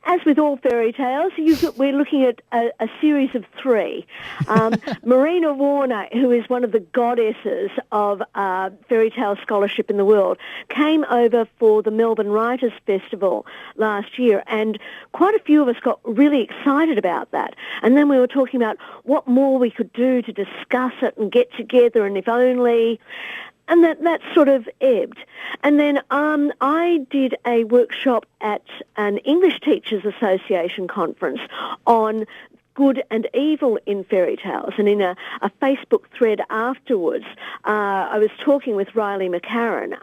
as with all fairy tales, we're looking at a series of three. Marina Warner, who is one of the goddesses of fairy tale scholarship in the world, came over for the Melbourne Writers' Festival last year, and quite a few of us got really excited about that. And then we were talking about what more we could do to discuss it and get together, and if only... And that sort of ebbed. And then I did a workshop at an English Teachers Association conference on good and evil in fairy tales. And in a Facebook thread afterwards, I was talking with Riley McCarran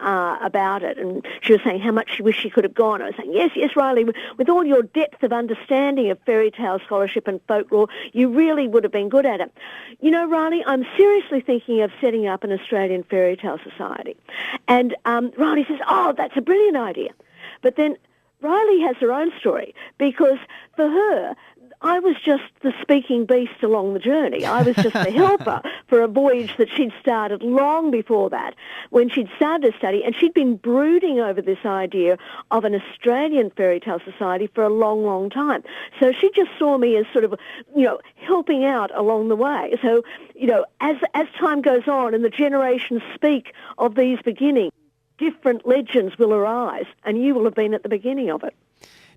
about it, and she was saying how much she wished she could have gone. I was saying, yes, Riley, with all your depth of understanding of fairy tale scholarship and folklore, you really would have been good at it. You know, Riley, I'm seriously thinking of setting up an Australian fairy tale society. And Riley says, oh, that's a brilliant idea. But then Riley has her own story, because for her, I was just the speaking beast along the journey. I was just the helper for a voyage that she'd started long before that, when she'd started to study, and she'd been brooding over this idea of an Australian fairy tale society for a long, long time. So she just saw me as sort of, helping out along the way. So, as time goes on and the generations speak of these beginnings, different legends will arise, and you will have been at the beginning of it.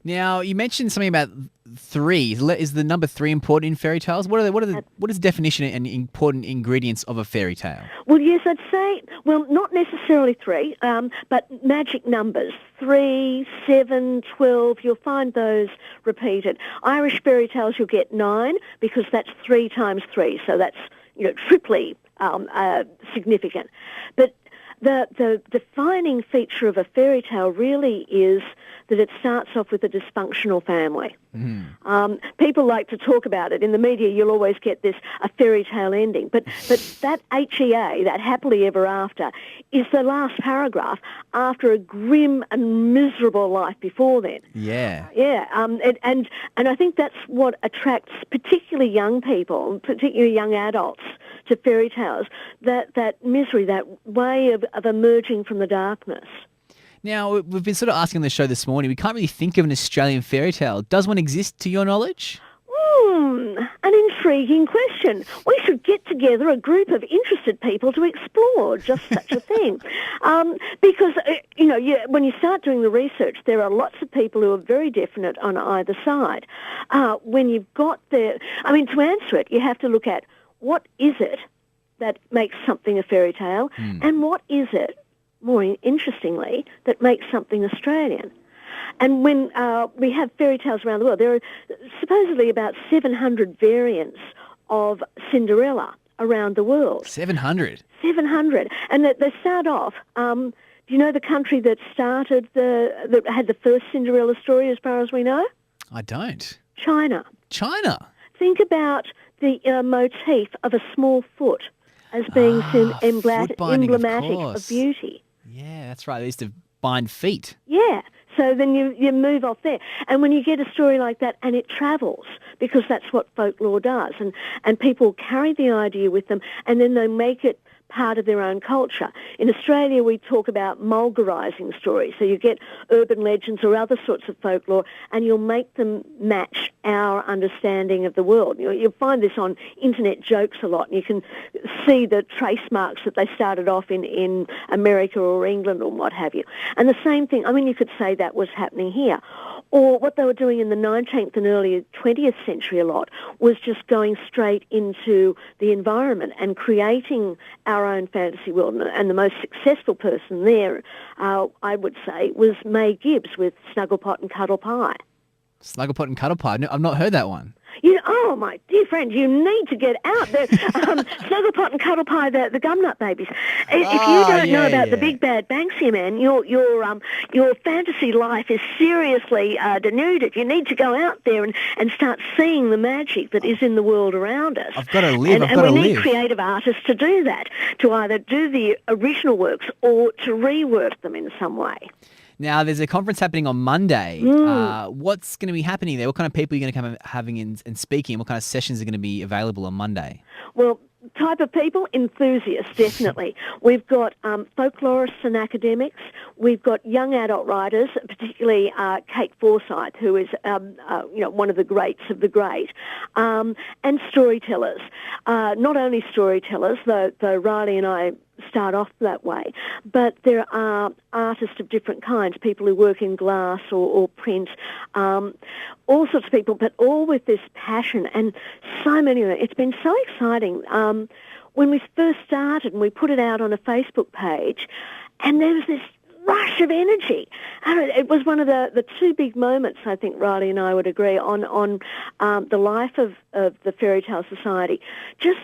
Now, you mentioned something about three. Is the number three important in fairy tales? What is the definition and important ingredients of a fairy tale? Well, yes, I'd say, not necessarily three, but magic numbers, 3, 7, 12, you'll find those repeated. Irish fairy tales, you'll get 9, because that's 3 times 3, so that's, triply significant. But the defining feature of a fairy tale really is that it starts off with a dysfunctional family. Mm. People like to talk about it. In the media, you'll always get a fairy tale ending. But that HEA, that happily ever after, is the last paragraph after a grim and miserable life before then. Yeah. Yeah, and I think that's what attracts particularly young people, particularly young adults, to fairy tales, that misery, that way of emerging from the darkness. Now, we've been sort of asking on the show this morning, we can't really think of an Australian fairy tale. Does one exist to your knowledge? An intriguing question. We should get together a group of interested people to explore just such a thing. Because, when you start doing the research, there are lots of people who are very definite on either side. When you've got to answer it, you have to look at what is it that makes something a fairy tale, and what is it, more interestingly, that makes something Australian. And when we have fairy tales around the world, there are supposedly about 700 variants of Cinderella around the world. 700? 700. And they start off, do you know the country that that had the first Cinderella story as far as we know? I don't. China. China? Think about the motif of a small foot as being emblematic of beauty. Yeah, that's right. They used to bind feet. Yeah. So then you move off there. And when you get a story like that and it travels, because that's what folklore does, and people carry the idea with them, and then they make it part of their own culture. In Australia, we talk about mulgarising stories. So you get urban legends or other sorts of folklore, and you'll make them match our understanding of the world. You'll find this on internet jokes a lot, and you can see the trace marks that they started off in America or England or what have you. And the same thing, you could say that was happening here. Or what they were doing in the 19th and early 20th century a lot was just going straight into the environment and creating our own fantasy world. And the most successful person there, I would say, was May Gibbs with Snugglepot and Cuddle Pie. Snugglepot and Cuddle Pie? No, I've not heard that one. My dear friend, you need to get out there. Snugglepot and Cuddle Pie, the Gumnut Babies. If you don't know about the big bad Banksia Man, your fantasy life is seriously denuded. You need to go out there and start seeing the magic that is in the world around us. I've got to live. And we need creative artists to do that, to either do the original works or to rework them in some way. Now, there's a conference happening on Monday. What's going to be happening there? What kind of people are you going to come having and speaking? What kind of sessions are going to be available on Monday? Well, type of people, enthusiasts, definitely. We've got folklorists and academics. We've got young adult writers, particularly Kate Forsyth, who is one of the greats of the great, and storytellers. Not only storytellers, though Riley and I start off that way, but there are artists of different kinds, people who work in glass or print, all sorts of people, but all with this passion, and so many of them. It's been so exciting. When we first started and we put it out on a Facebook page, and there was this rush of energy. It was one of the two big moments, I think Riley and I would agree, on the life of the Fairy Tale Society. Just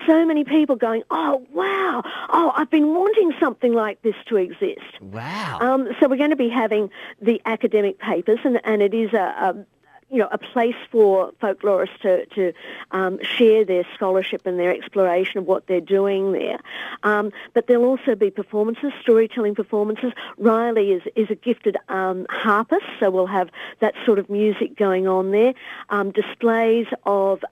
so many people going, oh, wow, oh, I've been wanting something like this to exist. Wow. So we're going to be having the academic papers, and it is a place for folklorists to share their scholarship and their exploration of what they're doing there. But there'll also be performances, storytelling performances. Riley is a gifted harpist, so we'll have that sort of music going on there. Displays of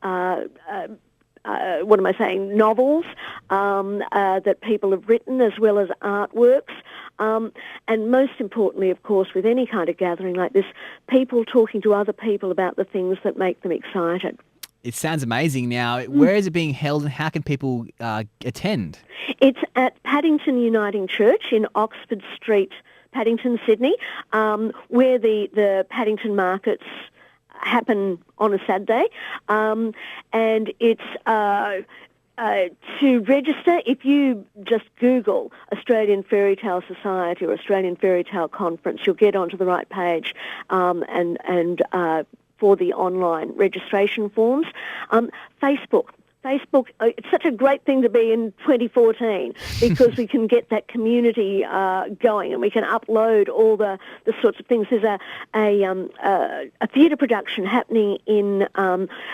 novels that people have written, as well as artworks. And most importantly, of course, with any kind of gathering like this, people talking to other people about the things that make them excited. It sounds amazing. Now, where is it being held and how can people attend? It's at Paddington Uniting Church in Oxford Street, Paddington, Sydney, where the Paddington markets happen on a Saturday, and it's to register. If you just Google Australian Fairy Tale Society or Australian Fairy Tale Conference, you'll get onto the right page, and for the online registration forms. Facebook, it's such a great thing to be in 2014 because we can get that community going, and we can upload all the sorts of things. There's a theatre production happening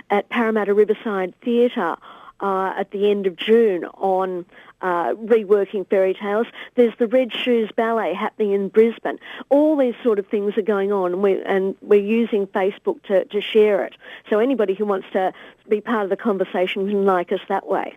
at Parramatta Riverside Theatre at the end of June on reworking fairy tales. There's the Red Shoes Ballet happening in Brisbane. All these sort of things are going on, and we're using Facebook to share it. So anybody who wants to be part of the conversation can like us that way.